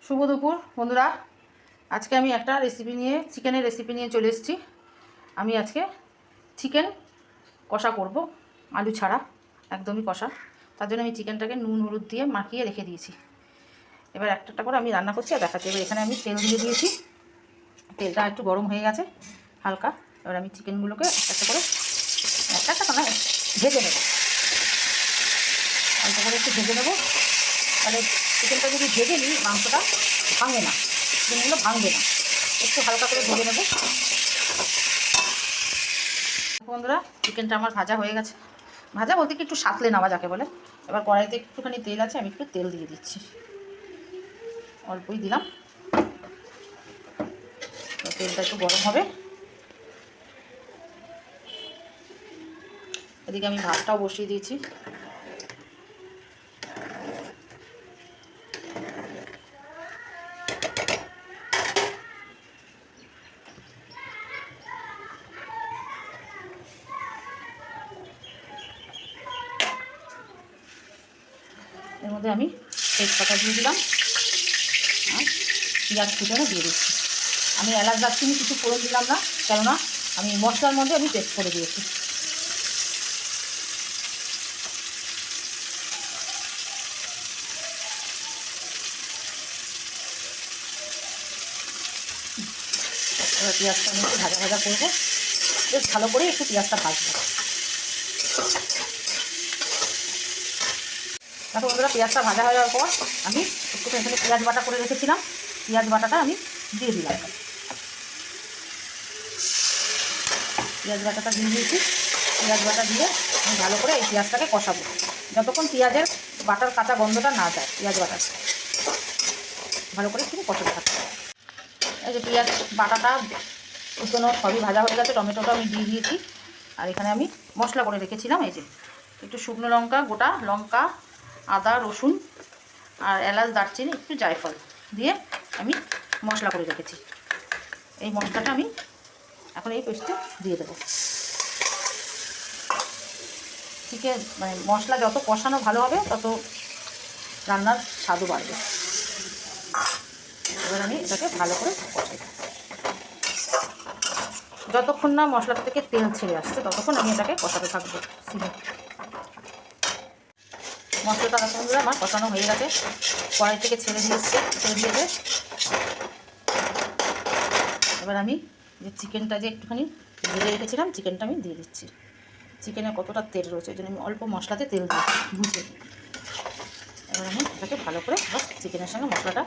শুভ দুপুর বন্ধুরা। আজকে আমি একটা রেসিপি নিয়ে চিকেনের রেসিপি নিয়ে চলে এসেছি। আমি আজকে চিকেন কষা করব, আলু ছাড়া, একদমই কষা। তার জন্য আমি চিকেনটাকে নুন হলুদ দিয়ে মাখিয়ে রেখে দিয়েছি। এবার একটা করে আমি রান্না করছি আর দেখাচ্ছি। এবার এখানে আমি তেল দিয়ে দিয়েছি, তেলটা একটু গরম হয়ে গেছে হালকা। এবার আমি চিকেনগুলোকে একটা করে একটা না ভেজে নেব, অল্প করে একটু ভেজে নেবো। তাহলে চিকেনটা যদি ভেজে নিই মাংসটা ভাঙবে না, চিকেনগুলো ভাঙবে না। একটু হালকা করে ভেজে নেবো। বন্ধুরা, চিকেনটা আমার ভাজা হয়ে গেছে। ভাজা বলতে কি একটু সাঁতলে নেওয়া যাকে বলে। এবার কড়াইতে একটুখানি তেল আছে, আমি একটু তেল দিয়ে দিচ্ছি, অল্পই দিলাম। তেলটা একটু গরম হবে। এদিকে আমি ভাতটাও বসিয়ে দিয়েছি। এর মধ্যে আমি তেজপাতা দিয়ে দিলাম আর পেঁয়াজ কুচানো দিয়ে দিচ্ছি। আমি এলাচ দারচিনি কিছু ফোড়ন দিলাম না, কেননা আমি মশলার মধ্যে আমি পেস্ট করে দিয়েছি। এবার পেঁয়াজটা আমি একটু ভাজা ভাজা করবো, বেশ ভালো করে একটু পেঁয়াজটা ভাজবো। দেখো বন্ধুরা, পেঁয়াজটা ভাজা হয়ে যাওয়ার পর আমি একটু এখানে পেঁয়াজ বাটা করে রেখেছিলাম, পেঁয়াজ বাটাটা আমি দিয়ে দিলাম। পেঁয়াজ বাটাটা দিয়ে দিয়েছি। পেঁয়াজ বাটা দিয়ে আমি ভালো করে এই পেঁয়াজটাকে কষাবো, যতক্ষণ পেঁয়াজের বাটার কাঁচা গন্ধটা না যায়। পেঁয়াজ বাটাটা ভালো করে একটু কষাতে থাকতে হবে। এই যে পেঁয়াজ বাটাটা কুচনো সবই ভাজা হয়ে গেছে, টমেটোটা আমি দিয়ে দিয়েছি। আর এখানে আমি মশলা করে রেখেছিলাম, এই যে একটু শুকনো লঙ্কা, গোটা লঙ্কা, আদা রসুন আর এলাচ দারচিনি একটু জায়ফল দিয়ে আমি মশলা করে রেখেছি। এই মশলাটা আমি এখন এই পেস্টে দিয়ে দেবো। চিকেন মানে মশলা যত কষানো ভালো হবে তত রান্নার স্বাদও বাড়বে। এবার আমি এটাকে ভালো করে কষাই, যতক্ষণ না মশলাটা থেকে তেল ছেড়ে আসছে ততক্ষণ আমি এটাকে কষাতে থাকবো সিমে। মশলাটা বন্ধুরা আমার কষানো হয়ে গেছে, কড়াই থেকে ছেড়ে দিয়েছে। এবার আমি যে চিকেনটা যে একটুখানি ভেজে রেখেছিলাম, চিকেনটা আমি দিয়ে দিচ্ছি। চিকেনে কতটা তেল রয়েছে, ওই জন্য আমি অল্প মশলাতে তেল দিচ্ছি বুঝে। এবার আমি এটাকে ভালো করে চিকেনের সঙ্গে মশলাটা